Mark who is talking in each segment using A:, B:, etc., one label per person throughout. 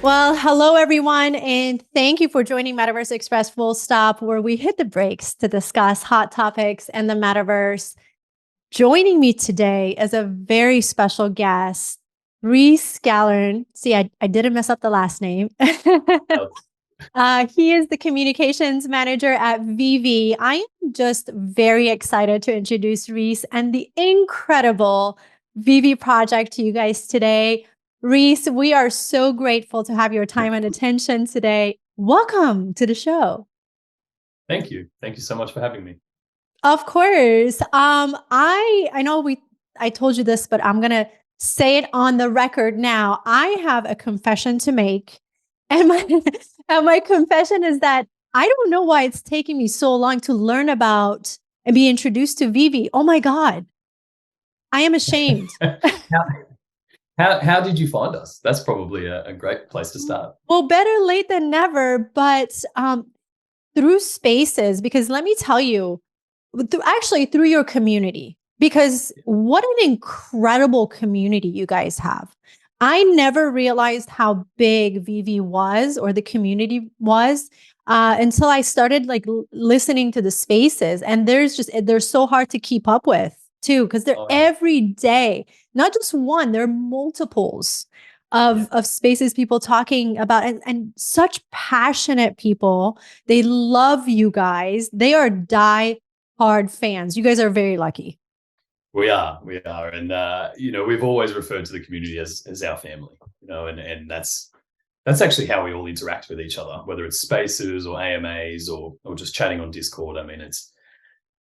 A: Well, hello everyone, and thank you for joining Metaverse Express Full Stop, where we hit the brakes to discuss hot topics and the metaverse. Joining me today is a very special guest, Rhys Skellern. See, I didn't mess up the last name. He is the communications manager at Veve. I am just very excited to introduce Rhys and the incredible Veve project to you guys today. Rhys, we are so grateful to have your time and attention today. Welcome to the show.
B: Thank you. Thank you so much for having me.
A: Of course. I know I told you this, but I'm gonna say it on the record now. I have a confession to make. And my confession is that I don't know why it's taking me so long to learn about and be introduced to Veve. Oh my God. I am ashamed.
B: How did you find us? That's probably a great place to start.
A: Well, better late than never, but through spaces, because let me tell you, through your community, because what an incredible community you guys have. I never realized how big Veve was, or the community was, until I started listening to the spaces. And they're so hard to keep up with too, because they're every day, not just one, they're multiples of spaces, people talking about, and such passionate people. They love you guys. They are die-hard fans. You guys are very lucky.
B: We are. And, we've always referred to the community as our family, and that's actually how we all interact with each other, whether it's spaces or AMAs or just chatting on Discord. I mean,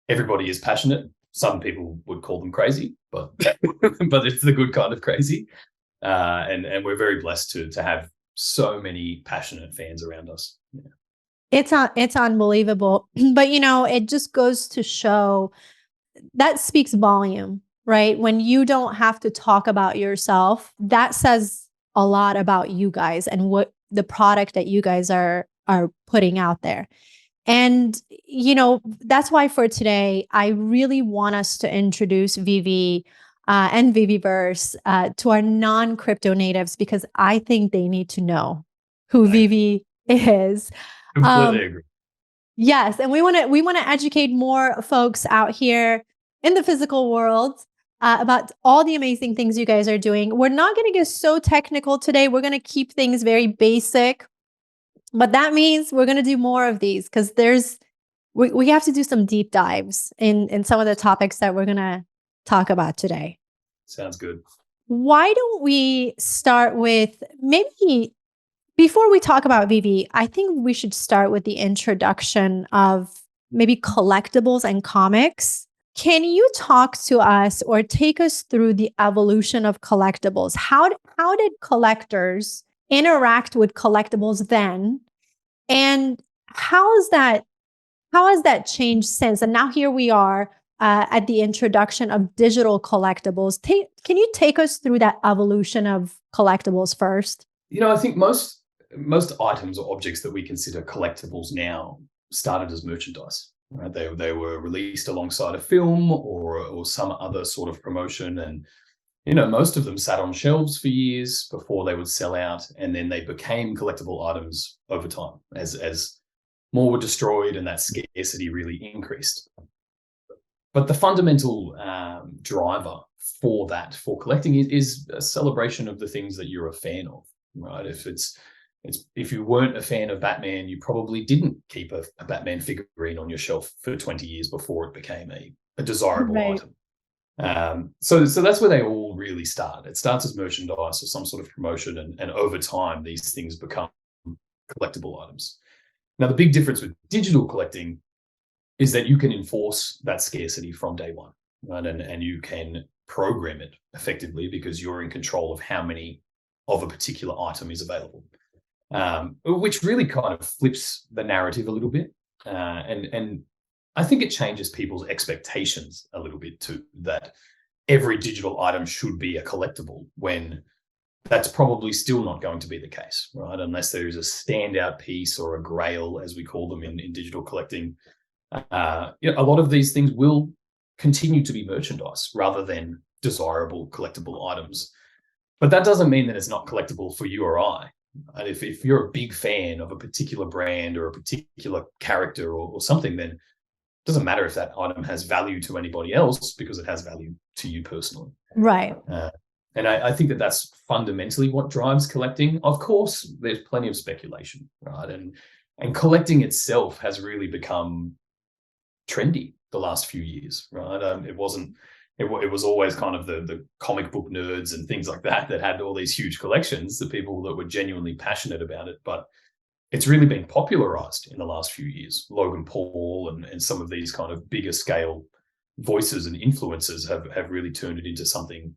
B: everybody is passionate. Some people would call them crazy, but it's the good kind of crazy. And we're very blessed to have so many passionate fans around us. Yeah.
A: It's unbelievable. But it just goes to show that speaks volume, right? When you don't have to talk about yourself, that says a lot about you guys and what the product that you guys are putting out there. And, that's why for today, I really want us to introduce Veve and Veveverse to our non-crypto natives, because I think they need to know who Veve is.
B: Completely agree.
A: Yes, and we want to educate more folks out here in the physical world about all the amazing things you guys are doing. We're not going to get so technical today. We're going to keep things very basic, but that means we're going to do more of these, because we have to do some deep dives in some of the topics that we're going to talk about today.
B: Sounds good.
A: Why don't we start with, maybe before we talk about Veve, I think we should start with the introduction of maybe collectibles and comics. Can you talk to us or take us through the evolution of collectibles? How did collectors interact with collectibles then? And how has that changed since? And now here we are at the introduction of digital collectibles. Can you take us through that evolution of collectibles first?
B: I think most items or objects that we consider collectibles now started as merchandise. Right? They were released alongside a film or some other sort of promotion, and most of them sat on shelves for years before they would sell out, and then they became collectible items over time as more were destroyed and that scarcity really increased. But the fundamental driver for collecting is a celebration of the things that you're a fan of, right? If you weren't a fan of Batman, you probably didn't keep a Batman figurine on your shelf for 20 years before it became a desirable item. So that's where they all really start. It starts as merchandise or some sort of promotion, and over time, these things become collectible items. Now, the big difference with digital collecting is that you can enforce that scarcity from day one, right? And you can program it effectively, because you're in control of how many of a particular item is available. Which really kind of flips the narrative a little bit. And I think it changes people's expectations a little bit too, that every digital item should be a collectible, when that's probably still not going to be the case, right? Unless there is a standout piece or a grail, as we call them in digital collecting. A lot of these things will continue to be merchandise rather than desirable collectible items. But that doesn't mean that it's not collectible for you or I. And if you're a big fan of a particular brand or a particular character or something, then it doesn't matter if that item has value to anybody else, because it has value to you personally.
A: Right.
B: And I think that that's fundamentally what drives collecting. Of course, there's plenty of speculation, right? And collecting itself has really become trendy the last few years, right? It was always kind of the comic book nerds and things like that had all these huge collections, the people that were genuinely passionate about it. But it's really been popularized in the last few years. Logan Paul and some of these kind of bigger scale voices and influencers have really turned it into something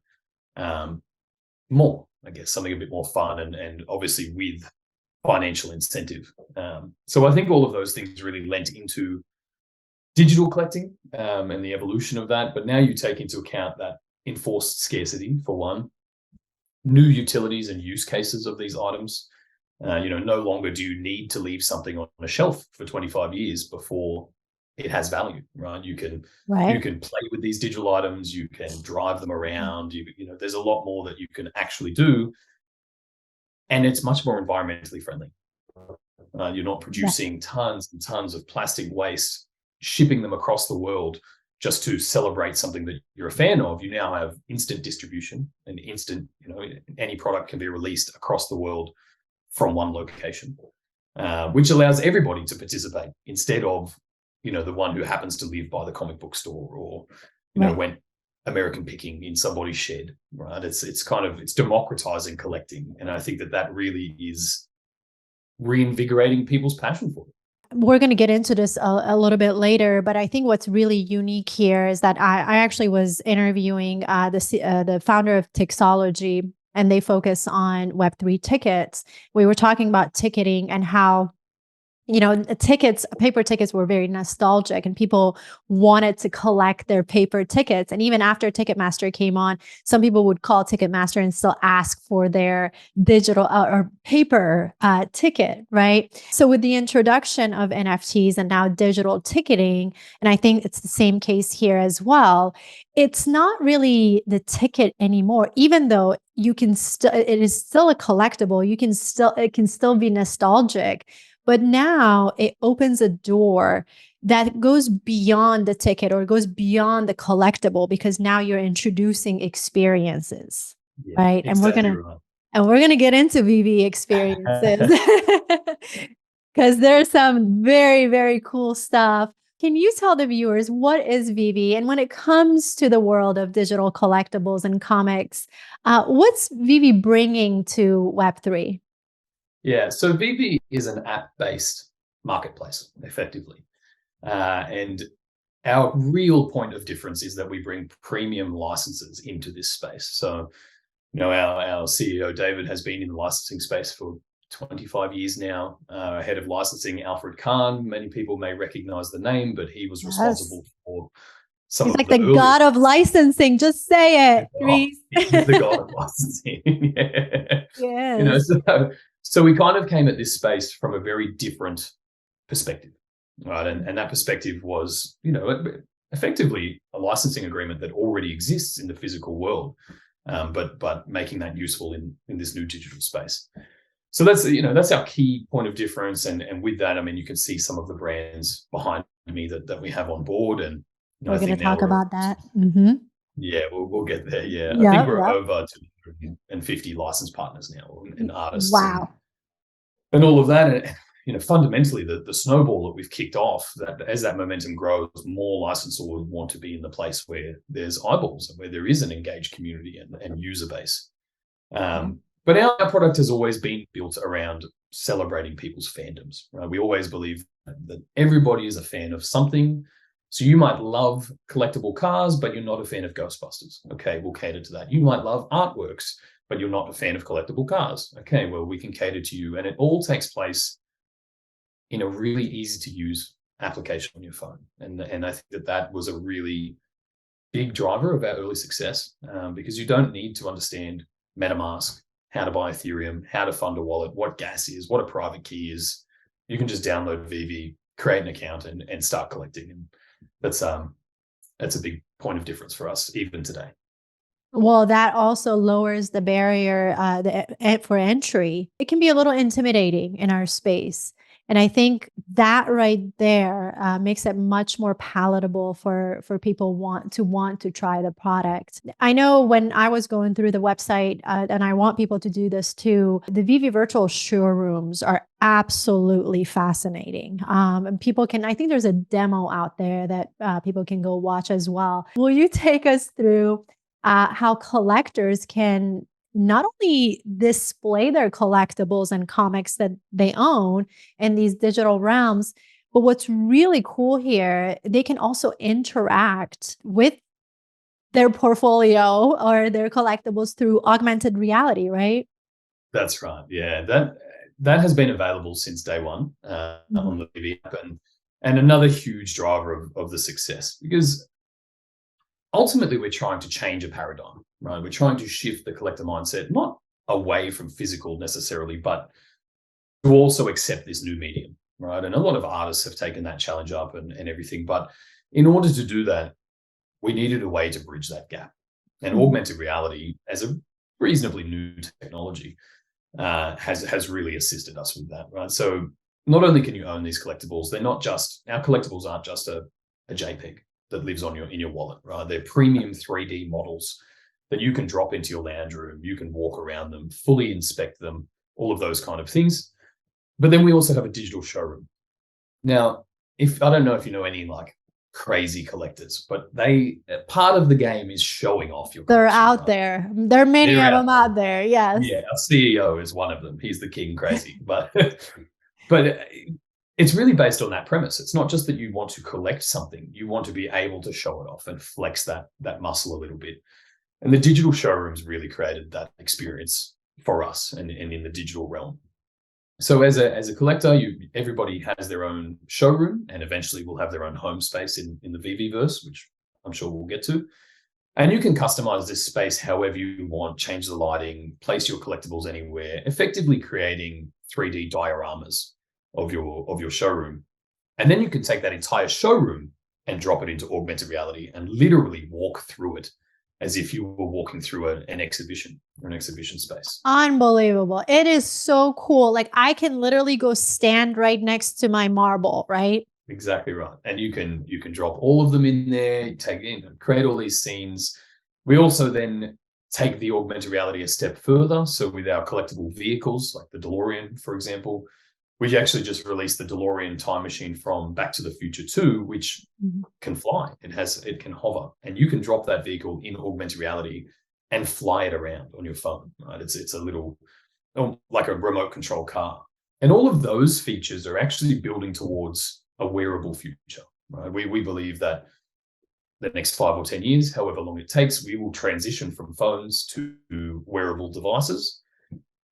B: more, I guess, something a bit more fun and obviously with financial incentive. So I think all of those things really lent into digital collecting and the evolution of that. But now you take into account that enforced scarcity, for one, new utilities and use cases of these items. No longer do you need to leave something on a shelf for 25 years before it has value, right? You can play with these digital items, you can drive them around, there's a lot more that you can actually do. And it's much more environmentally friendly. You're not producing tons and tons of plastic waste, shipping them across the world just to celebrate something that you're a fan of. You now have instant distribution and instant, any product can be released across the world from one location, which allows everybody to participate instead of, the one who happens to live by the comic book store or, went American picking in somebody's shed, right? It's democratizing collecting. And I think that really is reinvigorating people's passion for it.
A: We're going to get into this a little bit later, but I think what's really unique here is that I actually was interviewing the founder of Tixology, and they focus on Web3 tickets. We were talking about ticketing and how, paper tickets were very nostalgic and people wanted to collect their paper tickets. And even after Ticketmaster came on, some people would call Ticketmaster and still ask for their digital or paper ticket, right? So with the introduction of NFTs and now digital ticketing, and I think it's the same case here as well, it's not really the ticket anymore, even though you can it is still a collectible. It can still be nostalgic. But now it opens a door that goes beyond the ticket or goes beyond the collectible, because now you're introducing experiences, right?
B: Exactly
A: and we're gonna get into Veve experiences because there's some very, very cool stuff. Can you tell the viewers what is Veve, and when it comes to the world of digital collectibles and comics, what's Veve bringing to Web3?
B: Yeah, so Veve is an app-based marketplace, effectively. And our real point of difference is that we bring premium licenses into this space. So, our CEO, David, has been in the licensing space for 25 years now. Head of licensing, Alfred Kahn, many people may recognize the name, but he was responsible for some
A: He's
B: of
A: like
B: the
A: god of licensing. Just say it, Rhys.
B: He's the god of licensing. Yeah.
A: Yes.
B: So we kind of came at this space from a very different perspective, right? And that perspective was, effectively a licensing agreement that already exists in the physical world, but making that useful in this new digital space. So that's our key point of difference. And with that, I mean, you can see some of the brands behind me that we have on board, and
A: we're going to talk about that. Mm-hmm.
B: Yeah, we'll get there. Yeah, I think we're over 250 licensed partners now and artists.
A: Wow.
B: And all of that. And, fundamentally, the snowball that we've kicked off, that as that momentum grows, more licensors would want to be in the place where there's eyeballs and where there is an engaged community and user base. But our product has always been built around celebrating people's fandoms. Right? We always believe that everybody is a fan of something. So you might love collectible cars, but you're not a fan of Ghostbusters. Okay, we'll cater to that. You might love artworks, but you're not a fan of collectible cars. Okay, well, we can cater to you. And it all takes place in a really easy to use application on your phone. And I think that was a really big driver of our early success, because you don't need to understand MetaMask, how to buy Ethereum, how to fund a wallet, what gas is, what a private key is. You can just download Veve, create an account and start collecting. And that's a big point of difference for us even today.
A: Well, that also lowers the barrier for entry. It can be a little intimidating in our space. And I think that right there makes it much more palatable for people want to try the product. I know when I was going through the website, and I want people to do this too, the Veve virtual showrooms are absolutely fascinating. And people can, I think there's a demo out there that people can go watch as well. Will you take us through how collectors can not only display their collectibles and comics that they own in these digital realms, but what's really cool here, they can also interact with their portfolio or their collectibles through augmented reality, right?
B: That's right. Yeah, that has been available since day one on
A: Mhm.
B: the Veve app, and another huge driver of the success, because ultimately we're trying to change a paradigm, right? We're trying to shift the collector mindset, not away from physical necessarily, but to also accept this new medium, right? And a lot of artists have taken that challenge up and everything. But in order to do that, we needed a way to bridge that gap. And
A: Mhm.
B: augmented reality, as a reasonably new technology, has really assisted us with that, right? So not only can you own these collectibles, they're not just our collectibles aren't just a JPEG that lives on in your wallet, right? They're premium 3D models that you can drop into your lounge room. You can walk around them, fully inspect them, all of those kind of things. But then we also have a digital showroom. Now, if I don't know if you know any like crazy collectors, but they part of the game is showing off your
A: They're
B: collection,
A: out
B: right?
A: there. There are many
B: They're
A: of
B: out
A: them
B: there.
A: out there. Yes.
B: Yeah, our CEO is one of them. He's the king crazy, but but it's really based on that premise. It's not just that you want to collect something; you want to be able to show it off and flex that muscle a little bit. And the digital showrooms really created that experience for us, and in the digital realm. So as a collector, everybody has their own showroom, and eventually will have their own home space in the Veveverse, which I'm sure we'll get to. And you can customize this space however you want, change the lighting, place your collectibles anywhere, effectively creating 3D dioramas of your showroom. And then you can take that entire showroom and drop it into augmented reality and literally walk through it as if you were walking through an exhibition or an exhibition space.
A: Unbelievable. It is so cool. Like I can literally go stand right next to my marble, right?
B: Exactly right. And you can drop all of them in there, take in and create all these scenes. We also then take the augmented reality a step further. So with our collectible vehicles, like the DeLorean, for example, we actually just released the DeLorean time machine from Back to the Future 2, which
A: Mhm.
B: can fly. It can hover, and you can drop that vehicle in augmented reality and fly it around on your phone. Right? It's a little like a remote control car. And all of those features are actually building towards a wearable future. Right? We believe that the next 5 or 10 years, however long it takes, we will transition from phones to wearable devices.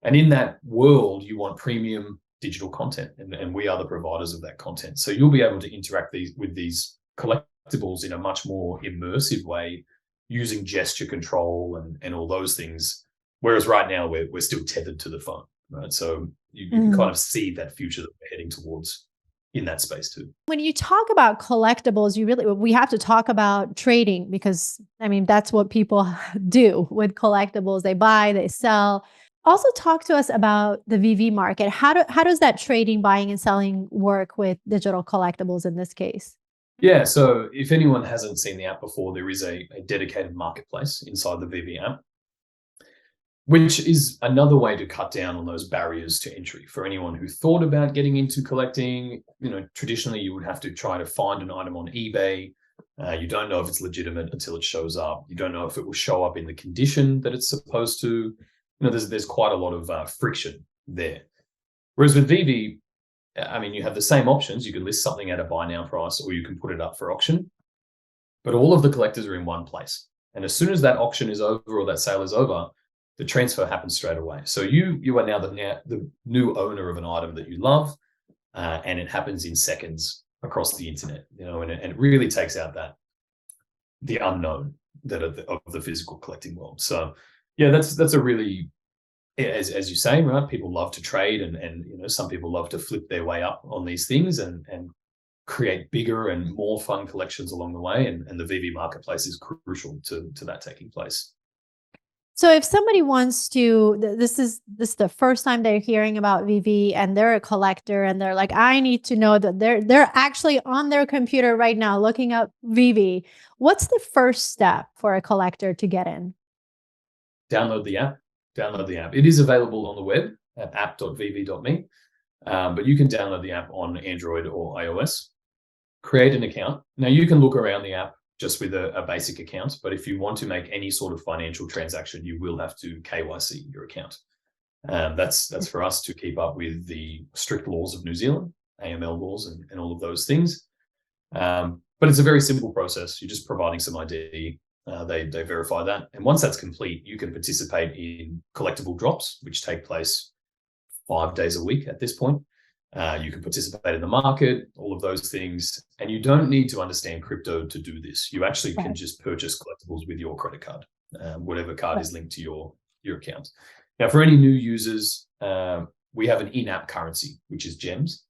B: And in that world, you want premium digital content, and we are the providers of that content. So you'll be able to interact with these collectibles in a much more immersive way, using gesture control and all those things. Whereas right now we're still tethered to the phone, right? So you can kind
A: Mhm.
B: of see that future that we're heading towards in that space too.
A: When you talk about collectibles, we have to talk about trading because I mean that's what people do with collectibles. They buy, they sell. Also talk to us about the VV market. How does that trading, buying and selling work with digital collectibles in this case?
B: Yeah, so if anyone hasn't seen the app before, there is a dedicated marketplace inside the Vivi app, which is another way to cut down on those barriers to entry for anyone who thought about getting into collecting. Traditionally you would have to try to find an item on eBay. You don't know if it's legitimate until it shows up. You don't know if it will show up in the condition that it's supposed to. There's quite a lot of friction there. Whereas with Vivi, I mean, you have the same options. You can list something at a buy now price, or you can put it up for auction. But all of the collectors are in one place. And as soon as that auction is over or that sale is over, the transfer happens straight away. So you are now the new owner of an item that you love, and it happens in seconds across the internet. And it really takes out the unknown of the physical collecting world. So yeah, that's a really, as you say, right? People love to trade, and some people love to flip their way up on these things and create bigger and more fun collections along the way. And the VV marketplace is crucial to that taking place.
A: So if somebody wants to, this is the first time they're hearing about Veve and they're a collector and they're like, I need to know that they're actually on their computer right now looking up Veve. What's the first step for a collector to get in?
B: Download the app. Download the app. It is available on the web at app.veve.me, but you can download the app on Android or iOS. Create an account. Now you can look around the app just with a basic account, but if you want to make any sort of financial transaction, you will have to KYC your account. That's for us to keep up with the strict laws of New Zealand, AML laws, and all of those things. But it's a very simple process. You're just providing some ID. They verify that, and once that's complete, you can participate in collectible drops, which take place 5 days a week at this point. You can participate in the market, all of those things. And you don't need to understand crypto to do this. You actually can just purchase collectibles with your credit card, whatever card is linked to your account. Now, for any new users, we have an in-app currency, which is gems.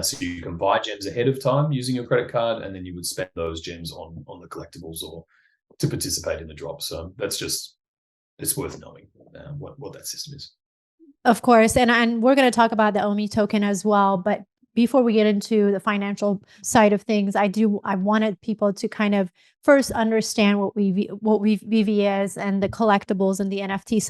B: So you can buy gems ahead of time using your credit card, and then you would spend those gems on the collectibles or to participate in the drop. So that's just, it's worth knowing what that system is.
A: Of course. And we're going to talk about the OMI token as well. But before we get into the financial side of things, I wanted people to kind of first understand what Veve is and the collectibles and the NFT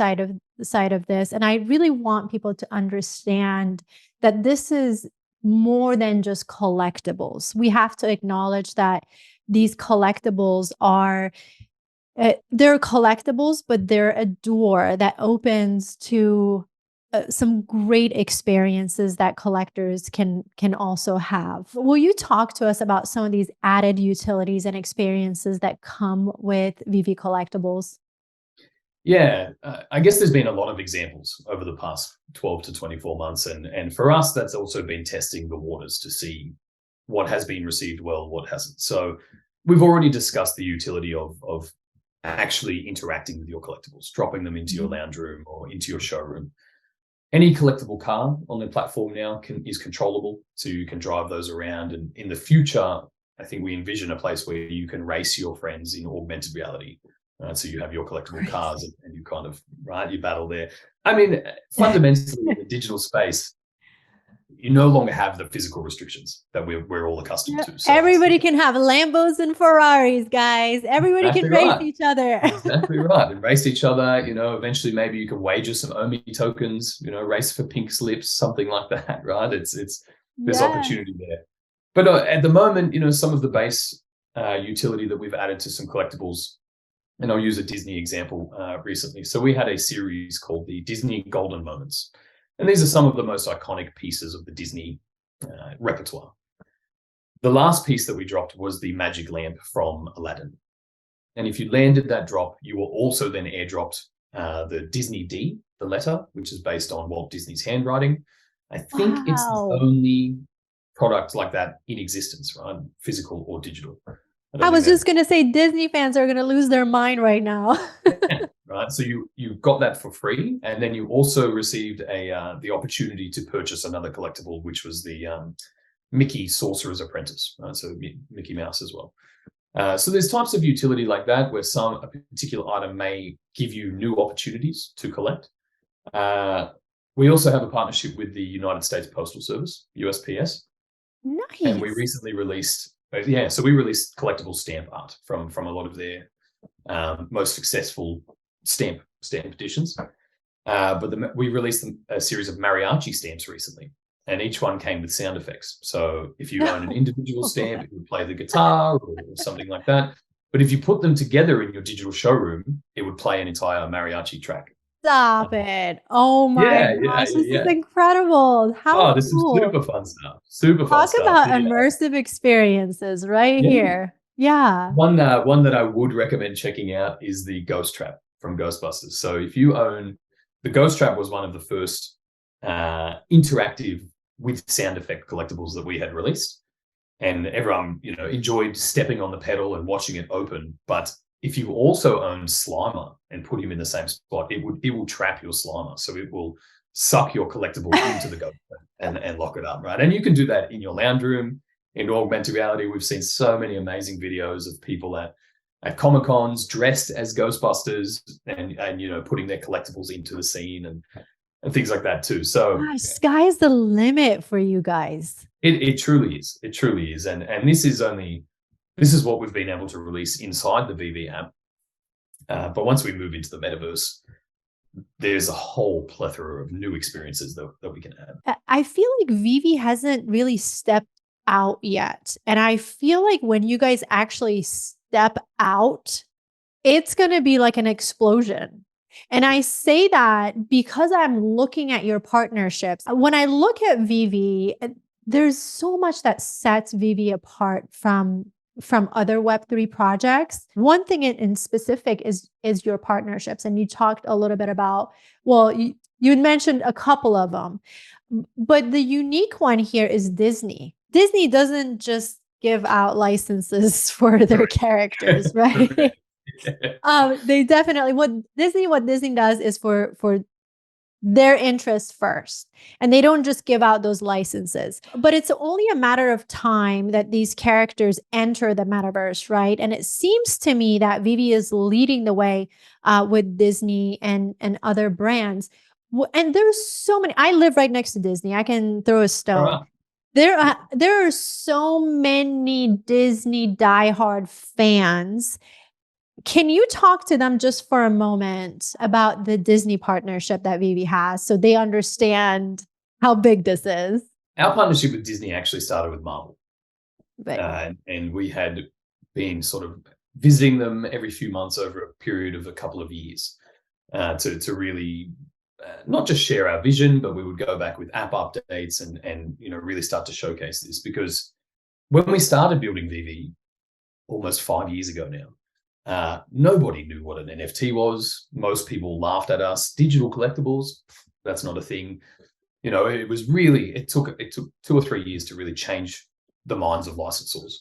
A: side of this. And I really want people to understand that this is more than just collectibles. We have to acknowledge that these collectibles are they're collectibles, but they're a door that opens to some great experiences that collectors can also have. Will you talk to us about some of these added utilities and experiences that come with Veve Collectibles?
B: Yeah, I guess there's been a lot of examples over the past 12 to 24 months. And for us, that's also been testing the waters to see what has been received well, what hasn't. So we've already discussed the utility of actually interacting with your collectibles, dropping them into your lounge room or into your showroom. Any collectible car on the platform now is controllable, so you can drive those around. And in the future, I think we envision a place where you can race your friends in augmented reality. So you have your collectible cars and you kind of, you battle there. I mean, fundamentally, in the digital space, you no longer have the physical restrictions that we're all accustomed to. So
A: everybody can have Lambos and Ferraris, guys. Everybody can race each other.
B: Exactly right. And race each other, eventually maybe you can wager some OMI tokens, race for pink slips, something like that, right? There's opportunity there. But at the moment, some of the base utility that we've added to some collectibles, and I'll use a Disney example recently. So we had a series called the Disney Golden Moments. And these are some of the most iconic pieces of the Disney repertoire. The last piece that we dropped was the magic lamp from Aladdin. And if you landed that drop, you were also then airdropped the Disney D, the letter, which is based on Walt Disney's handwriting. I think it's the only product like that in existence, right? Physical or digital.
A: I was just going to say Disney fans are going to lose their mind right now.
B: Right. So you got that for free, and then you also received the opportunity to purchase another collectible, which was the Mickey Sorcerer's Apprentice. Right? So Mickey Mouse as well. So there's types of utility like that where a particular item may give you new opportunities to collect. We also have a partnership with the United States Postal Service, USPS.
A: Nice.
B: And we recently released, so we released collectible stamp art from a lot of their most successful stamp editions. But we released a series of mariachi stamps recently, and each one came with sound effects. So if you own an individual stamp, it would play the guitar or something like that. But if you put them together in your digital showroom, it would play an entire mariachi track.
A: Stop it. Oh my gosh, this is incredible. How
B: this
A: cool.
B: is super fun stuff. Super fun stuff.
A: Talk about immersive experiences here. Yeah.
B: One that I would recommend checking out is the Ghost Trap from Ghostbusters. So if you own, the Ghost Trap was one of the first interactive with sound effect collectibles that we had released. And everyone, enjoyed stepping on the pedal and watching it open. But if you also own Slimer and put him in the same spot, it will trap your Slimer. So it will suck your collectible into the Ghost Trap and lock it up, right? And you can do that in your lounge room, in augmented reality. We've seen so many amazing videos of people at at Comic Cons dressed as Ghostbusters and you know, putting their collectibles into the scene and things like that too. So
A: Gosh, sky's the limit for you guys.
B: it truly is. It truly is. And this is what we've been able to release inside the Veve app. But once we move into the metaverse, there's a whole plethora of new experiences that we can add.
A: I feel like Veve hasn't really stepped out yet. And I feel like when you guys actually step out, it's going to be like an explosion. And I say that because I'm looking at your partnerships. When I look at Veve, there's so much that sets Veve apart from other Web3 projects. One thing in specific is your partnerships. And you talked a little bit about, well, you had mentioned a couple of them, but the unique one here is Disney. Disney doesn't just give out licenses for their characters, right? They definitely, what Disney does is for their interest first. And they don't just give out those licenses. But it's only a matter of time that these characters enter the metaverse, right? And it seems to me that Veve is leading the way with Disney and other brands. And there's so many. I live right next to Disney. I can throw a stone. There are so many Disney diehard fans. Can you talk to them just for a moment about the Disney partnership that Veve has so they understand how big this is?
B: Our partnership with Disney actually started with Marvel.
A: Right.
B: And we had been sort of visiting them every few months over a period of a couple of years to really not just share our vision, but we would go back with app updates and you know, really start to showcase this. Because when we started building Veve almost 5 years ago now, nobody knew what an NFT was. Most people laughed at us. Digital collectibles, that's not a thing. You know, it took 2 or 3 years to really change the minds of licensors.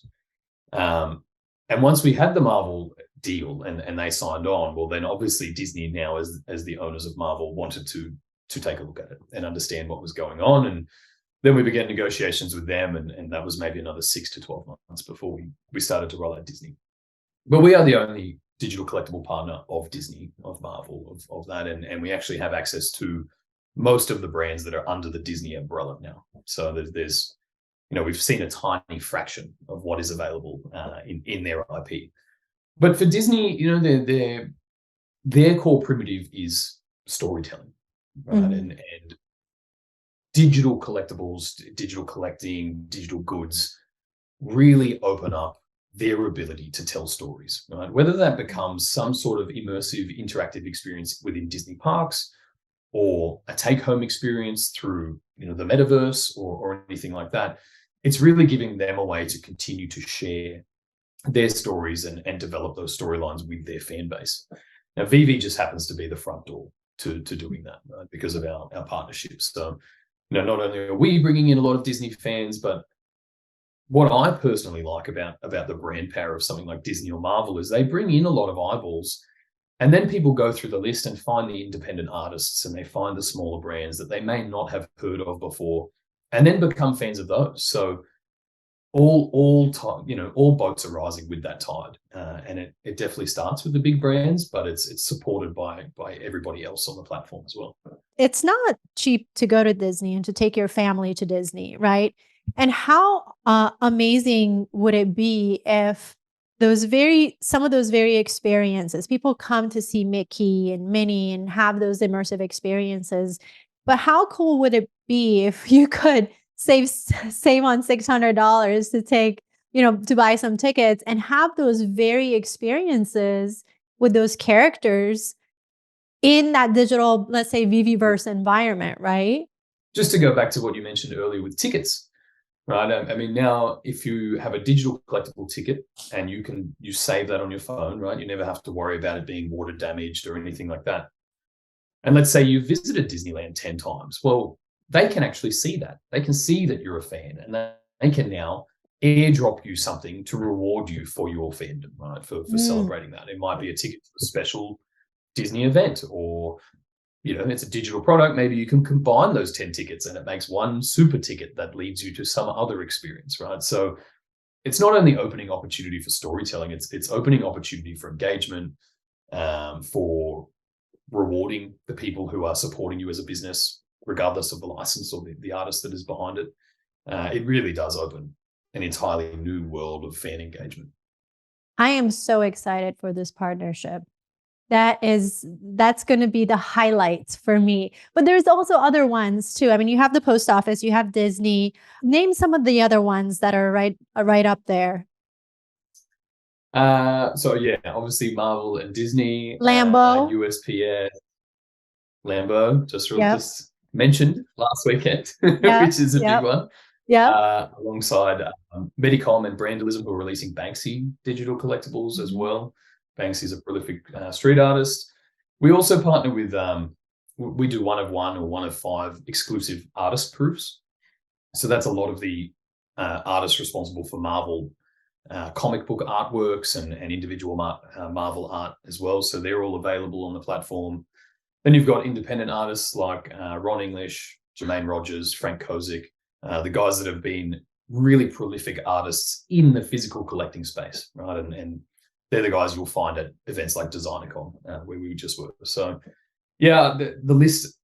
B: And once we had the Marvel deal and they signed on, well, then obviously Disney now, as the owners of Marvel, wanted to take a look at it and understand what was going on. And then we began negotiations with them, and that was maybe another 6 to 12 months before we started to roll out Disney. But we are the only digital collectible partner of Disney, of Marvel, of that. And we actually have access to most of the brands that are under the Disney umbrella now. So there's you know, we've seen a tiny fraction of what is available in their IP. But for Disney, you know, their core primitive is storytelling, right? And digital collectibles, digital collecting, digital goods really open up their ability to tell stories, right? Whether that becomes some sort of immersive, interactive experience within Disney parks, or a take-home experience through, you know, the metaverse or anything like that, it's really giving them a way to continue to share their stories and develop those storylines with their fan base. Now, Veve just happens to be the front door to doing that, right? Because of our partnerships. So, you know, not only are we bringing in a lot of Disney fans, but what I personally like about the brand power of something like Disney or Marvel is they bring in a lot of eyeballs, and then people go through the list and find the independent artists, and they find the smaller brands that they may not have heard of before, and then become fans of those. So all boats are rising with that tide, and it definitely starts with the big brands, but it's supported by everybody else on the platform as well.
A: It's not cheap to go to Disney and to take your family to Disney, right? And how amazing would it be if some of those very experiences, people come to see Mickey and Minnie and have those immersive experiences. But how cool would it be if you could save on $600 to take, you know, to buy some tickets and have those very experiences with those characters in that digital, let's say, Veveverse environment, right?
B: Just to go back to what you mentioned earlier with tickets, right? I mean, now if you have a digital collectible ticket and you save that on your phone, right? You never have to worry about it being water damaged or anything like that. And let's say you visited Disneyland 10 times. Well, they can actually see that. They can see that you're a fan, and they can now airdrop you something to reward you for your fandom, right? For celebrating that. It might be a ticket to a special Disney event, or, you know, it's a digital product. Maybe you can combine those 10 tickets and it makes one super ticket that leads you to some other experience, right? So it's not only opening opportunity for storytelling, it's opening opportunity for engagement, for rewarding the people who are supporting you as a business, regardless of the license or the artist that is behind it. It really does open an entirely new world of fan engagement.
A: I am so excited for this partnership. That's going to be the highlights for me. But there's also other ones too. I mean, you have the post office, you have Disney. Name some of the other ones that are right up there.
B: So yeah, obviously Marvel and Disney,
A: Lambo,
B: USPS, Lambo,
A: yep,
B: just mentioned last weekend,
A: yeah,
B: which is a big
A: yep,
B: one.
A: yep.
B: Alongside Medicom and Brandalism, who are releasing Banksy digital collectibles as well. Banksy is a prolific street artist. We also partner with, we do 1 of 1 or 1 of 5 exclusive artist proofs. So that's a lot of the artists responsible for Marvel comic book artworks and individual Marvel art as well. So they're all available on the platform. Then you've got independent artists like Ron English, Jermaine Rogers, Frank Kozik, the guys that have been really prolific artists in the physical collecting space, right? And they're the guys you'll find at events like DesignerCon, where we just were. So yeah, the list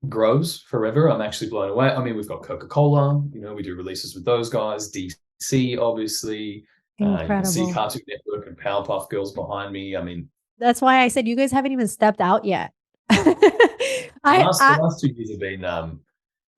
B: grows forever. I'm actually blown away. I mean, we've got Coca-Cola, we do releases with those guys, DC, obviously. You can see Cartoon Network and Powerpuff Girls behind me. I mean,
A: that's why I said you guys haven't even stepped out yet.
B: the last 2 years have been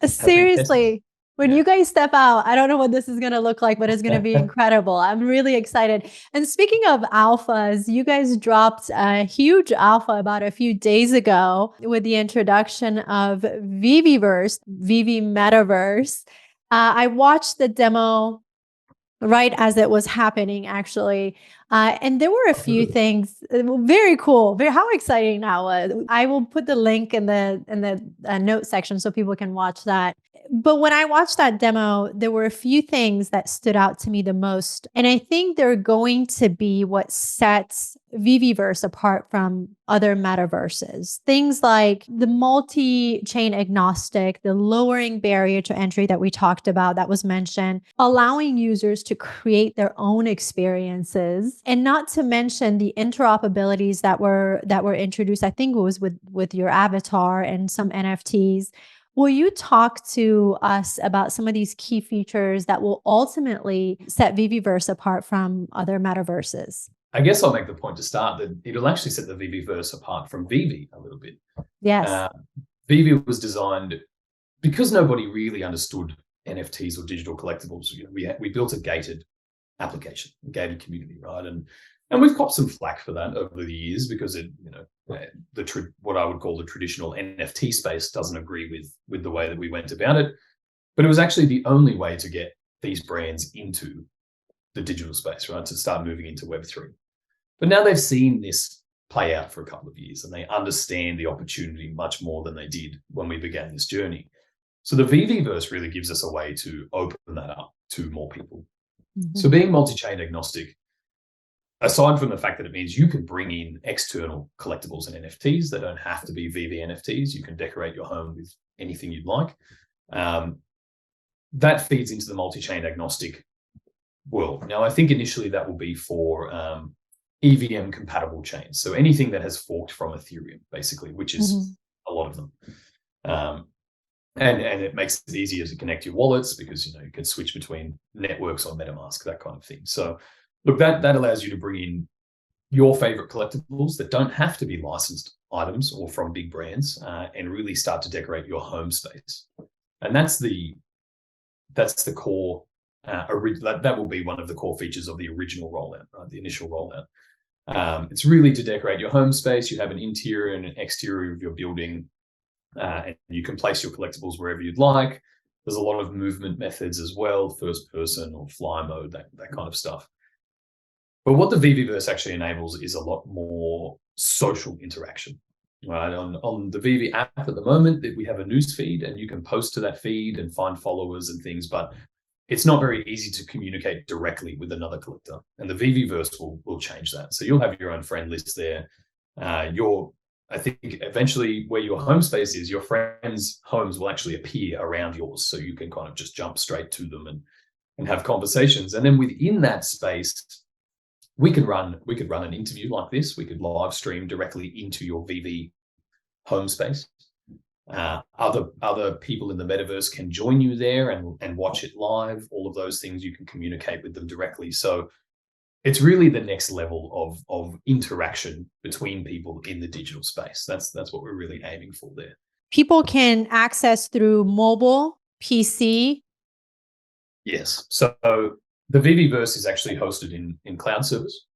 A: seriously. When you guys step out, I don't know what this is going to look like, but it's going to be incredible. I'm really excited. And speaking of alphas, you guys dropped a huge alpha about a few days ago with the introduction of Veveverse, Metaverse. I watched the demo right as it was happening, actually. And there were a few things very cool. How exciting that was. I will put the link in the note section so people can watch that. But when I watched that demo, there were a few things that stood out to me the most. And I think they're going to be what sets Veveverse apart from other metaverses. Things like the multi-chain agnostic, the lowering barrier to entry that we talked about, that was mentioned, allowing users to create their own experiences, and not to mention the interoperabilities that were introduced. I think it was with your avatar and some NFTs. Will you talk to us about some of these key features that will ultimately set Veveverse apart from other metaverses?
B: I guess I'll make the point to start that it'll actually set the Veveverse apart from Veve a little bit.
A: Yes.
B: Veve was designed because nobody really understood NFTs or digital collectibles. We built a gated application, a gated community, right? And we've copped some flack for that over the years because what I would call the traditional NFT space doesn't agree with the way that we went about it. But it was actually the only way to get these brands into the digital space, right? To start moving into Web3. But now they've seen this play out for a couple of years and they understand the opportunity much more than they did when we began this journey. So the Veveverse really gives us a way to open that up to more people. So being multi-chain agnostic, aside from the fact that it means you can bring in external collectibles and NFTs that don't have to be Veve NFTs, you can decorate your home with anything you'd like. That feeds into the multi-chain agnostic world. Now, I think initially that will be for EVM compatible chains. So anything that has forked from Ethereum, basically, which is a lot of them. And it makes it easier to connect your wallets because you can switch between networks on MetaMask, that kind of thing. So look, that allows you to bring in your favorite collectibles that don't have to be licensed items or from big brands, and really start to decorate your home space. And that's the core. That will be one of the core features of the original rollout, right? The initial rollout. It's really to decorate your home space. You have an interior and an exterior of your building, and you can place your collectibles wherever you'd like. There's a lot of movement methods as well, first person or fly mode, that kind of stuff. But what the Veveverse actually enables is a lot more social interaction. Right? On the Veve app at the moment, we have a news feed and you can post to that feed and find followers and things, but it's not very easy to communicate directly with another collector. And the Veveverse will change that. So you'll have your own friend list there. I think eventually where your home space is, your friends' homes will actually appear around yours. So you can kind of just jump straight to them and have conversations. And then within that space, we could run an interview like this. We could live stream directly into your Veve home space. Other people in the metaverse can join you there and watch it live. All of those things, you can communicate with them directly. So it's really the next level of interaction between people in the digital space. That's what we're really aiming for there.
A: People can access through mobile, PC.
B: Yes. So the Veveverse is actually hosted in cloud servers.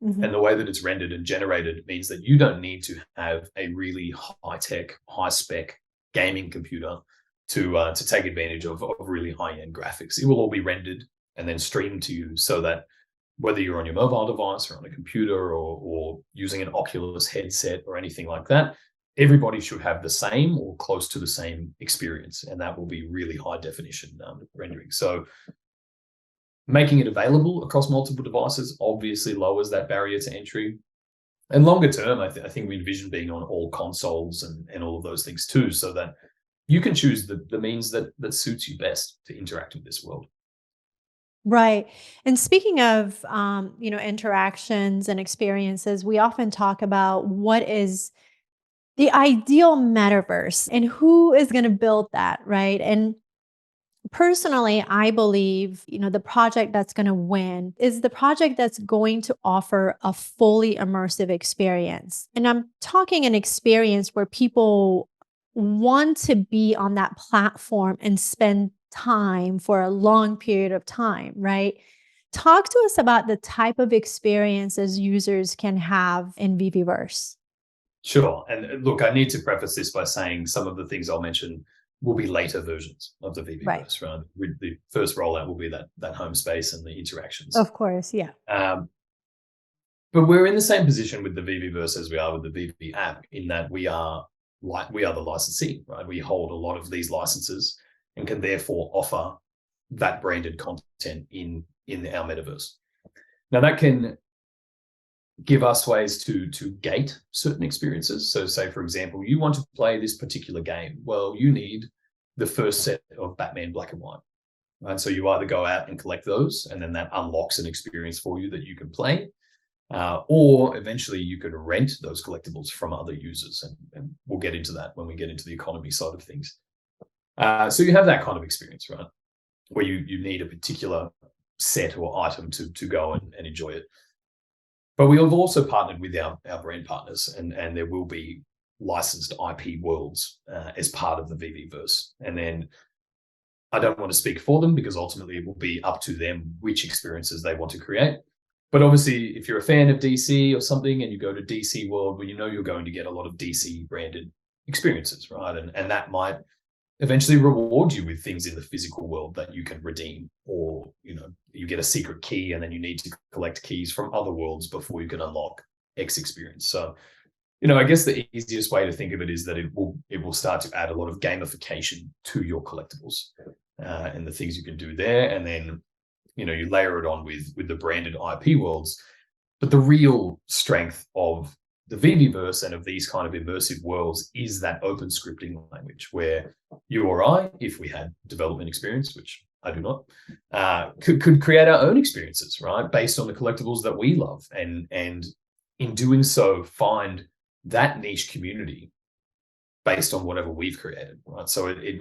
A: Mm-hmm.
B: And the way that it's rendered and generated means that you don't need to have a really high-tech, high-spec gaming computer to take advantage of really high-end graphics. It will all be rendered and then streamed to you, so that whether you're on your mobile device or on a computer or using an Oculus headset or anything like that, everybody should have the same or close to the same experience, and that will be really high definition rendering. So making it available across multiple devices obviously lowers that barrier to entry. And longer term, I think we envision being on all consoles and all of those things too, so that you can choose the means that suits you best to interact with this world.
A: Right. And speaking of, interactions and experiences, we often talk about what is the ideal metaverse and who is going to build that, right? And personally, I believe, the project that's going to win is the project that's going to offer a fully immersive experience. And I'm talking an experience where people want to be on that platform and spend time for a long period of time, right? Talk to us about the type of experiences users can have in Veveverse.
B: Sure. And look, I need to preface this by saying some of the things I'll mention will be later versions of the Veveverse, right? The first rollout will be that home space and the interactions.
A: Of course, yeah.
B: But we're in the same position with the Veveverse as we are with the Veve app, in that we are the licensee, right? We hold a lot of these licenses and can therefore offer that branded content in our metaverse. Now, that can give us ways to gate certain experiences. So say, for example, you want to play this particular game. Well, you need the first set of Batman Black and White, right? So you either go out and collect those, and then that unlocks an experience for you that you can play, or eventually you could rent those collectibles from other users. And we'll get into that when we get into the economy side of things. So you have that kind of experience, right? Where you need a particular set or item to go and enjoy it. But we have also partnered with our brand partners, and there will be licensed IP worlds as part of the Veveverse. And then I don't want to speak for them, because ultimately it will be up to them which experiences they want to create. But obviously, if you're a fan of DC or something and you go to DC World, well, you're going to get a lot of DC branded experiences, right? And that might eventually reward you with things in the physical world that you can redeem, or you get a secret key and then you need to collect keys from other worlds before you can unlock X experience. So I guess the easiest way to think of it is that it will start to add a lot of gamification to your collectibles and the things you can do there. And then you layer it on with the branded IP worlds. But the real strength of the Veveverse and of these kind of immersive worlds is that open scripting language, where you or I, if we had development experience, which I do not, could create our own experiences, right, based on the collectibles that we love, and in doing so find that niche community based on whatever we've created, right? So it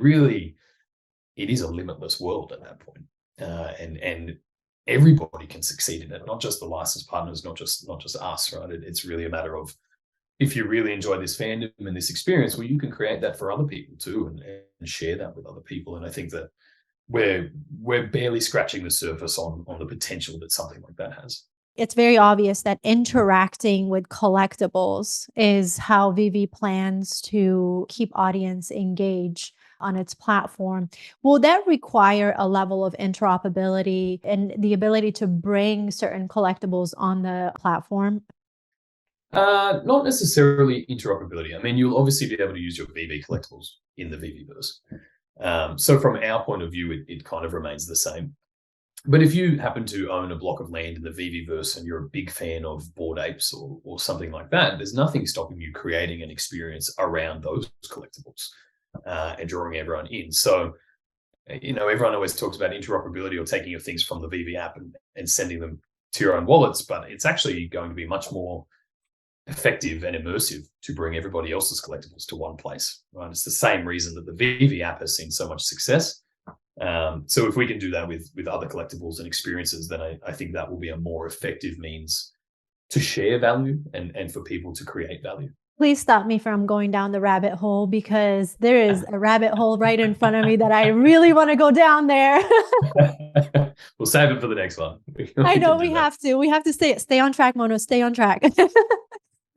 B: is a limitless world at that point, and everybody can succeed in it, not just the licensed partners, not just us, right? It's really a matter of, if you really enjoy this fandom and this experience, well, you can create that for other people too, and share that with other people. And I think that we're barely scratching the surface on the potential that something like that has.
A: It's very obvious that interacting with collectibles is how Veve plans to keep audience engaged on its platform. Will that require a level of interoperability and the ability to bring certain collectibles on the platform?
B: Not necessarily interoperability. I mean, you'll obviously be able to use your Veve collectibles in the Veveverse. So from our point of view, it kind of remains the same. But if you happen to own a block of land in the Veveverse and you're a big fan of Bored Apes or something like that, there's nothing stopping you creating an experience around those collectibles and drawing everyone in. So everyone always talks about interoperability or taking your things from the Veve app and sending them to your own wallets, but it's actually going to be much more effective and immersive to bring everybody else's collectibles to one place, right? It's the same reason that the Veve app has seen so much success. So if we can do that with other collectibles and experiences, then I think that will be a more effective means to share value and for people to create value.
A: Please stop me from going down the rabbit hole, because there is a rabbit hole right in front of me that I really want to go down there.
B: We'll save it for the next one.
A: I know we have to. We have to stay on track, Mono. Stay on track.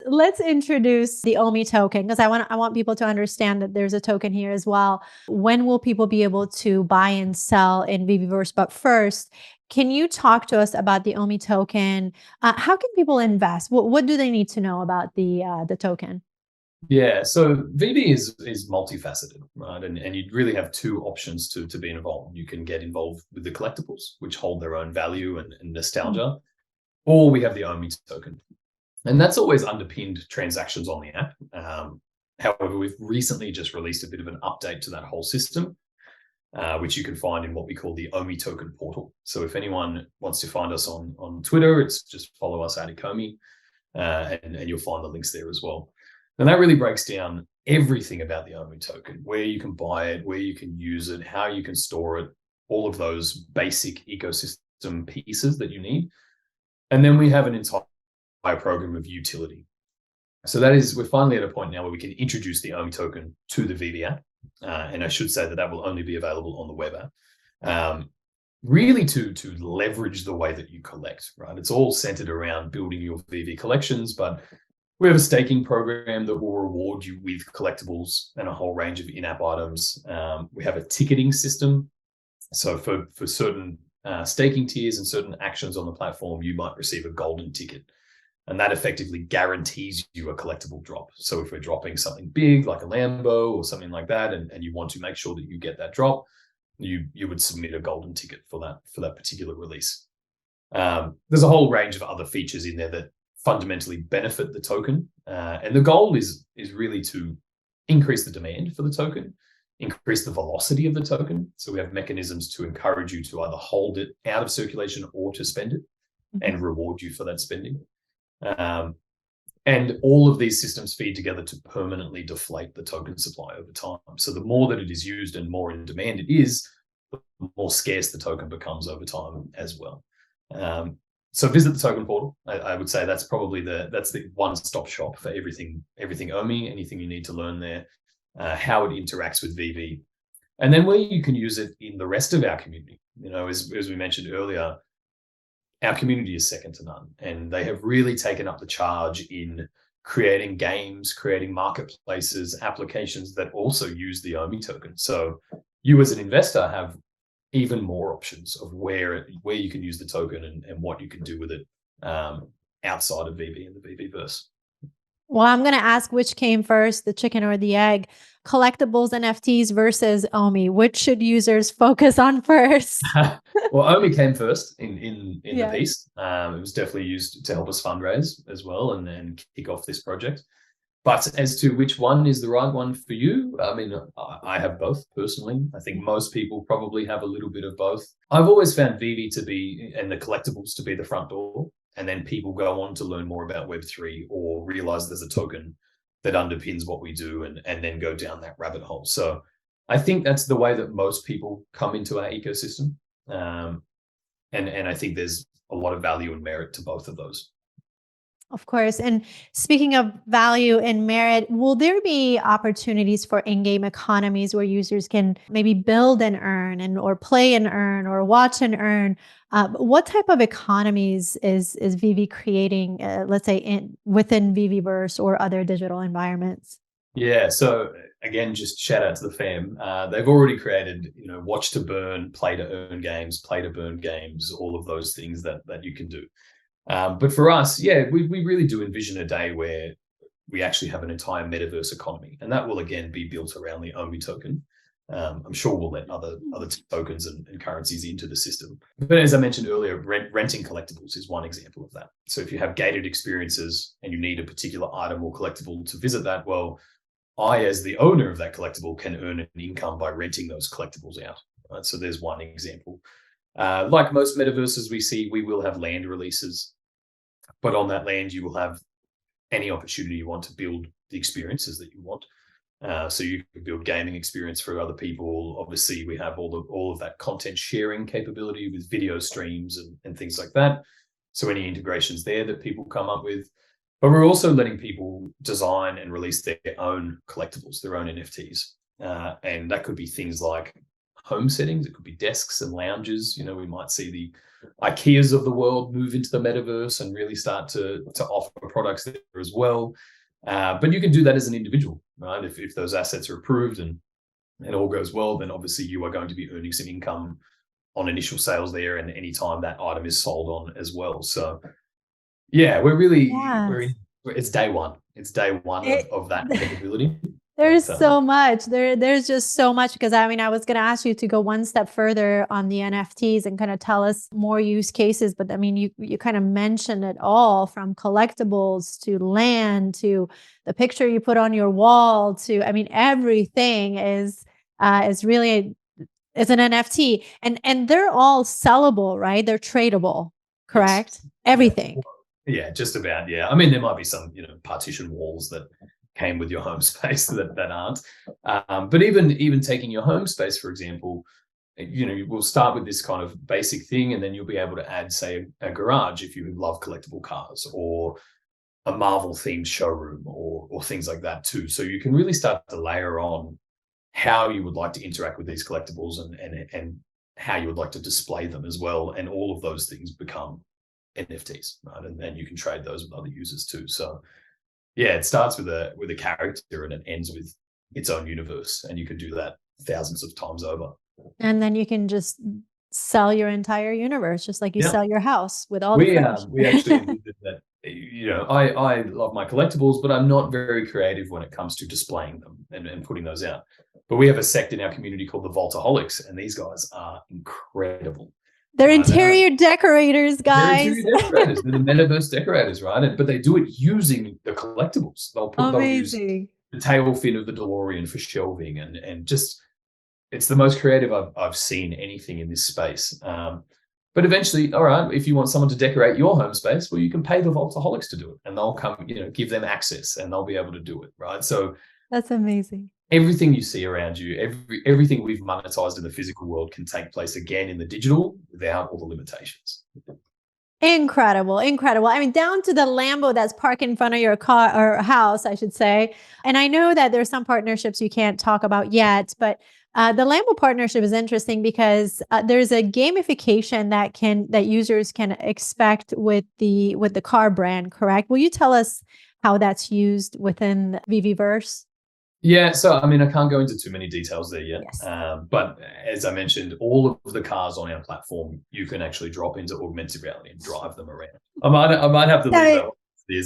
A: Let's introduce the Omi token, because I want people to understand that there's a token here as well. When will people be able to buy and sell in Veveverse? But first, can you talk to us about the Omi token? How can people invest? What do they need to know about the token?
B: Yeah, so Veve is multifaceted, right? And you really have two options to be involved. You can get involved with the collectibles, which hold their own value and nostalgia, or we have the Omi token. And that's always underpinned transactions on the app. However, we've recently just released a bit of an update to that whole system, which you can find in what we call the Omi token portal. So if anyone wants to find us on Twitter, it's just follow us at Ecomi, and you'll find the links there as well. And that really breaks down everything about the Omi token, where you can buy it, where you can use it, how you can store it, all of those basic ecosystem pieces that you need. And then we have an entire program of utility. So we're finally at a point now where we can introduce the Omi token to the Veve app. And I should say that will only be available on the web app. Really to leverage the way that you collect, right? It's all centered around building your Veve collections, but we have a staking program that will reward you with collectibles and a whole range of in-app items. We have a ticketing system. So for certain staking tiers and certain actions on the platform, you might receive a golden ticket. And that effectively guarantees you a collectible drop. So if we're dropping something big like a Lambo or something like that, and you want to make sure that you get that drop, you would submit a golden ticket for that particular release. There's a whole range of other features in there that fundamentally benefit the token. And the goal is really to increase the demand for the token, increase the velocity of the token. So we have mechanisms to encourage you to either hold it out of circulation or to spend it and reward you for that spending. And all of these systems feed together to permanently deflate the token supply over time. So the more that it is used and more in demand it is, the more scarce the token becomes over time as well. So visit the token portal. I would say that's probably that's the one-stop shop for everything Omi, anything you need to learn there, how it interacts with Veve, and then where you can use it in the rest of our community. As we mentioned earlier, our community is second to none, and they have really taken up the charge in creating games, creating marketplaces, applications that also use the Omi token. So you as an investor have even more options of where you can use the token and what you can do with it outside of Veve and the Veveverse.
A: Well, I'm going to ask, which came first, the chicken or the egg? Collectibles, NFTs versus Omi. Which should users focus on first?
B: Well, Omi came first in the piece. It was definitely used to help us fundraise as well and kick off this project. But as to which one is the right one for you, I mean, I have both personally. I think most people probably have a little bit of both. I've always found Veve to be, and the collectibles to be, the front door. And then people go on to learn more about Web3 or realize there's a token that underpins what we do and then go down that rabbit hole. So I think that's the way that most people come into our ecosystem. And I think there's a lot of value and merit to both of those.
A: Of course. And speaking of value and merit, will there be opportunities for in-game economies where users can maybe build and earn or play and earn or watch and earn? What type of economies is Veve creating, let's say within Veveverse or other digital environments?
B: Yeah, so again, just shout out to the fam. They've already created, watch to burn, play to earn games, play to burn games, all of those things that you can do. But for us, we really do envision a day where we actually have an entire metaverse economy, and that will again be built around the Omi token. I'm sure we'll let other tokens and currencies into the system. But as I mentioned earlier, renting collectibles is one example of that. So if you have gated experiences and you need a particular item or collectible to visit that, well, I, as the owner of that collectible, can earn an income by renting those collectibles out. right? So there's one example. Like most metaverses we see, we will have land releases, but on that land you will have any opportunity you want to build the experiences that you want. So you can build gaming experience for other people. Obviously, we have all of that content sharing capability with video streams and things like that. So any integrations there that people come up with. But we're also letting people design and release their own collectibles, their own NFTs. And that could be things like home settings. It could be desks and lounges. We might see the IKEAs of the world move into the metaverse and really start to offer products there as well. But you can do that as an individual, right? If those assets are approved and all goes well, then obviously you are going to be earning some income on initial sales there, and anytime that item is sold on as well. So yeah, it's day one. It's day one of that capability.
A: There's so much. There's just so much, because I was going to ask you to go one step further on the NFTs and kind of tell us more use cases, but you kind of mentioned it all, from collectibles to land to the picture you put on your wall to, everything is really is an NFT, and they're all sellable, right? They're tradable, correct? Yes. Everything.
B: Yeah, just about. Yeah. There might be some, partition walls that came with your home space that aren't. But even taking your home space, for example, we'll start with this kind of basic thing, and then you'll be able to add, say, a garage if you love collectible cars, or a Marvel themed showroom, or things like that too. So you can really start to layer on how you would like to interact with these collectibles and how you would like to display them as well. And all of those things become NFTs, right? And then you can trade those with other users too. So yeah, it starts with a character and it ends with its own universe, and you can do that thousands of times over.
A: And then you can just sell your entire universe, just like you sell your house with all
B: we actually did that. I love my collectibles, but I'm not very creative when it comes to displaying them and putting those out. But we have a sect in our community called the Vaultaholics, and these guys are incredible.
A: They're interior decorators, guys.
B: They're interior decorators. They're the metaverse decorators, right? But they do it using the collectibles. They'll use the tail fin of the DeLorean for shelving, and just, it's the most creative I've seen anything in this space. But eventually, all right, if you want someone to decorate your home space, well, you can pay the Vaultaholics to do it, and they'll come, give them access, and they'll be able to do it, right? So
A: that's amazing.
B: Everything you see around you, everything we've monetized in the physical world can take place again in the digital without all the limitations.
A: Incredible. Down to the Lambo that's parked in front of your car or house, I should say. And I know that there's some partnerships you can't talk about yet, but the Lambo partnership is interesting because there's a gamification that users can expect with the car brand, correct? Will you tell us how that's used within Veveverse?
B: Yeah, so I can't go into too many details there yet. Yes. But as I mentioned, all of the cars on our platform, you can actually drop into augmented reality and drive them around. I might have to leave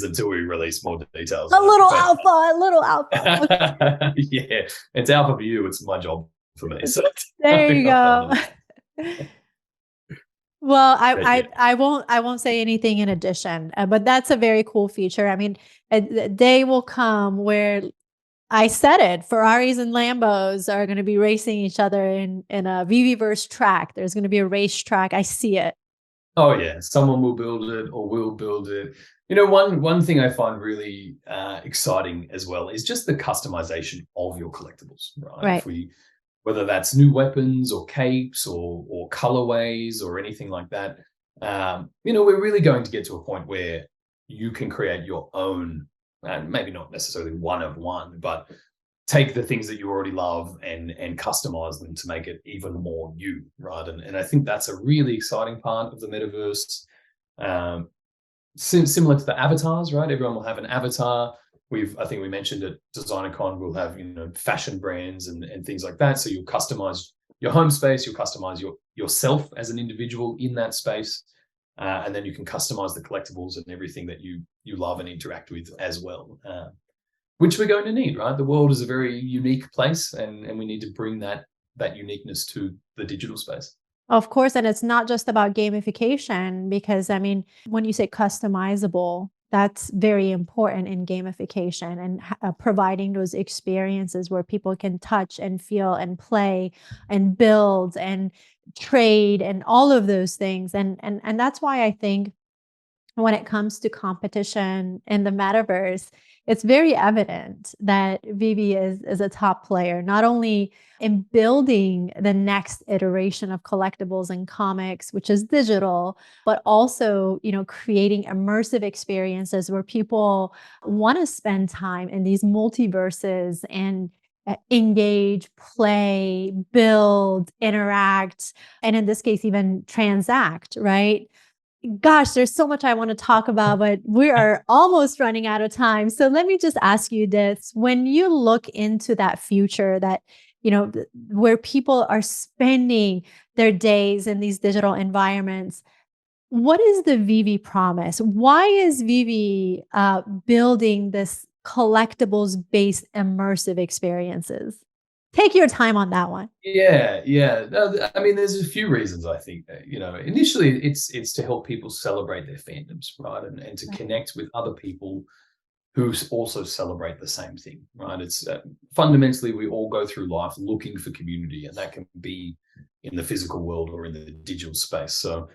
B: that until we release more details.
A: A little alpha.
B: Yeah, it's alpha for you. It's my job for me. So
A: there you go. Well, I won't say anything in addition, but that's a very cool feature. A day will come where, I said it, Ferraris and Lambos are going to be racing each other in a Veveverse track. There's going to be a race track. I see it.
B: Oh yeah, someone will build it or will build it. One thing I find really exciting as well is just the customization of your collectibles, right? Whether that's new weapons or capes or colorways or anything like that, we're really going to get to a point where you can create your own. And maybe not necessarily one of one, but take the things that you already love and customize them to make it even more you, right? And I think that's a really exciting part of the metaverse. Similar to the avatars, right? Everyone will have an avatar. I think we mentioned at DesignerCon, we'll have fashion brands and things like that. So you'll customize your home space, you'll customize yourself as an individual in that space. And then you can customize the collectibles and everything that you love and interact with as well, which we're going to need, right? The world is a very unique place, and we need to bring that uniqueness to the digital space.
A: Of course, and it's not just about gamification, because when you say customizable, That's very important in gamification and providing those experiences where people can touch and feel and play and build and trade and all of those things. And that's why I think when it comes to competition in the metaverse, it's very evident that Veve is a top player, not only in building the next iteration of collectibles and comics, which is digital, but also, creating immersive experiences where people want to spend time in these multiverses and engage, play, build, interact, and in this case, even transact, right? Gosh, there's so much I want to talk about, but we are almost running out of time. So let me just ask you this. When you look into that future that, where people are spending their days in these digital environments, what is the Veve promise? Why is Veve building this collectibles-based immersive experiences? Take your time on that one.
B: Yeah. No, I mean, there's a few reasons. I think initially it's to help people celebrate their fandoms, right, and to connect with other people who also celebrate the same thing, right? It's fundamentally we all go through life looking for community, and that can be in the physical world or in the digital space. So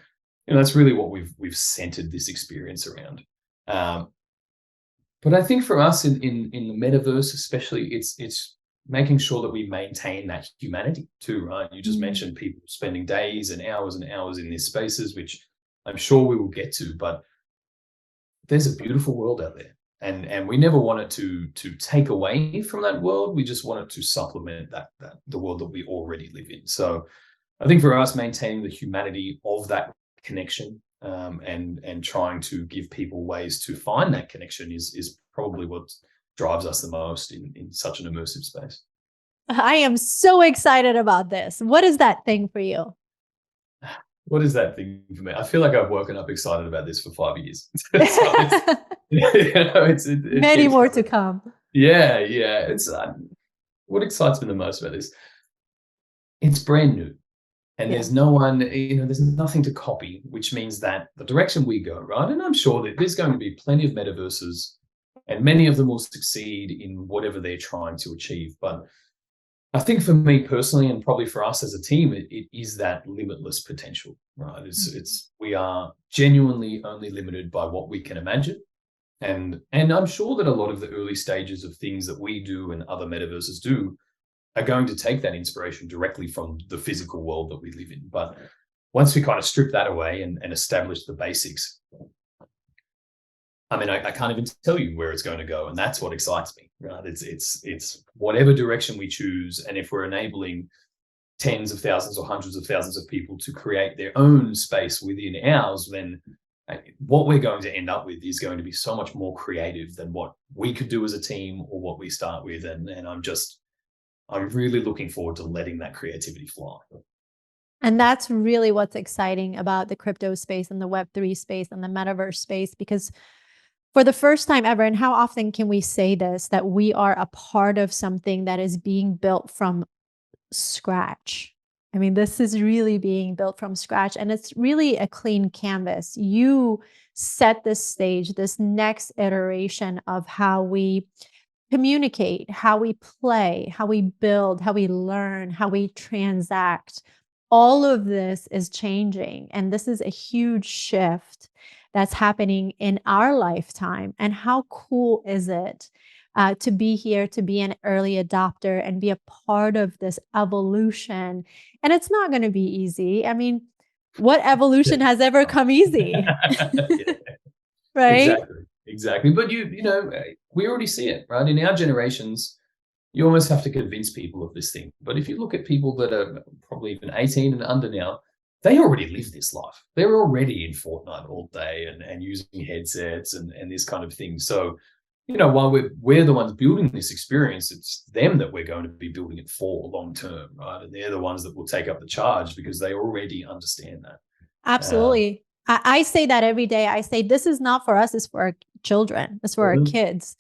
B: that's really what we've centered this experience around. But I think for us in the metaverse, especially, it's making sure that we maintain that humanity too, right? You just mentioned people spending days and hours in these spaces, which I'm sure we will get to, but there's a beautiful world out there. And we never wanted to take away from that world. We just wanted to supplement that the world that we already live in. So I think for us, maintaining the humanity of that connection, and trying to give people ways to find that connection is probably what drives us the most in such an immersive space.
A: I am so excited about this. What is that thing for you?
B: What is that thing for me? I feel like I've woken up excited about this for 5 years.
A: Many more to come.
B: Yeah. It's what excites me the most about this. It's brand new. And there's no one, there's nothing to copy, which means that the direction we go, right? And I'm sure that there's going to be plenty of metaverses, and many of them will succeed in whatever they're trying to achieve. But I think for me personally, and probably for us as a team, it is that limitless potential, right? We are genuinely only limited by what we can imagine. And I'm sure that a lot of the early stages of things that we do and other metaverses do are going to take that inspiration directly from the physical world that we live in. But once we kind of strip that away and establish the basics, I mean, I can't even tell you where it's going to go, and that's what excites me, right? It's whatever direction we choose, and if we're enabling tens of thousands or hundreds of thousands of people to create their own space within ours, then what we're going to end up with is going to be so much more creative than what we could do as a team or what we start with, and I'm really looking forward to letting that creativity fly.
A: And that's really what's exciting about the crypto space and the Web3 space and the metaverse space, because for the first time ever, and how often can we say this, that we are a part of something that is being built from scratch. I mean, this is really being built from scratch, and it's really a clean canvas. You set this stage, this next iteration of how we communicate, how we play, how we build, how we learn, how we transact. All of this is changing, and this is a huge shift that's happening in our lifetime. And how cool is it to be here, to be an early adopter and be a part of this evolution? And it's not going to be easy. I mean, what evolution has ever come easy? Right?
B: Exactly. But we already see it, right? In our generations, you almost have to convince people of this thing. But if you look at people that are probably even 18 and under now, they already live this life. They're already in Fortnite all day and using headsets and this kind of thing. So, while we're the ones building this experience, it's them that we're going to be building it for long term, right? And they're the ones that will take up the charge because they already understand that.
A: Absolutely. I say that every day. I say, this is not for us, it's for our children. It's for our kids.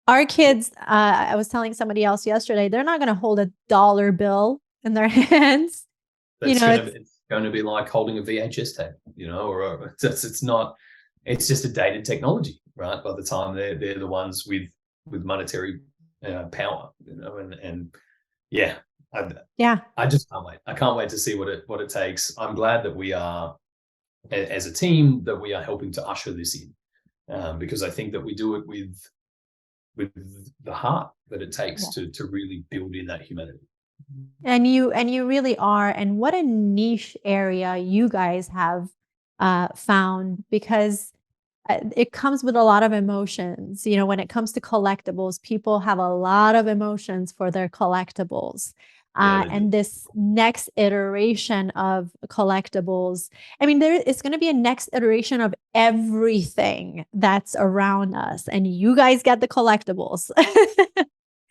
A: Our kids, I was telling somebody else yesterday, they're not going to hold $1 bill in their hands.
B: It's going to be like holding a VHS tape, or it's not. It's just a dated technology. right? By the time they're the ones with monetary power, and yeah, I just can't wait. I can't wait to see what it takes. I'm glad that we are, as a team, that we are helping to usher this in, because I think that we do it with the heart that it takes to really build in that humanity.
A: And you really are. And what a niche area you guys have found, because it comes with a lot of emotions. You know, when it comes to collectibles, people have a lot of emotions for their collectibles.
B: Yeah, they do.
A: And this next iteration of collectibles, I mean, there is going to be a next iteration of everything that's around us, and you guys get the collectibles.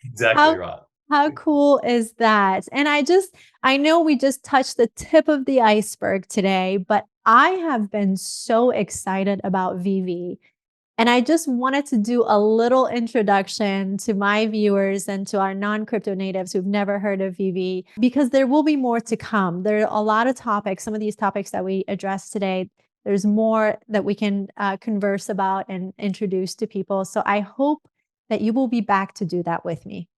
B: Exactly
A: How
B: right.
A: how cool is that? And I know we just touched the tip of the iceberg today, but I have been so excited about Veve. And I just wanted to do a little introduction to my viewers and to our non-crypto natives who've never heard of Veve, because there will be more to come. There are a lot of topics, some of these topics that we addressed today. There's more that we can converse about and introduce to people. So I hope that you will be back to do that with me.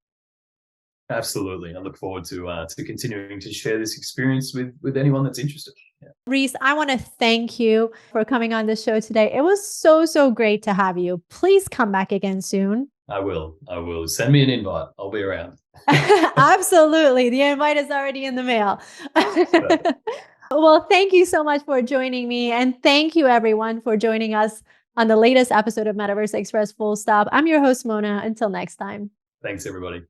B: Absolutely. I look forward to continuing to share this experience with anyone that's interested. Yeah.
A: Rhys, I want to thank you for coming on the show today. It was so, so great to have you. Please come back again soon.
B: I will. Send me an invite. I'll be around.
A: Absolutely. The invite is already in the mail. Well, thank you so much for joining me. And thank you, everyone, for joining us on the latest episode of Metaverse Express Full Stop. I'm your host, Mona. Until next time.
B: Thanks, everybody.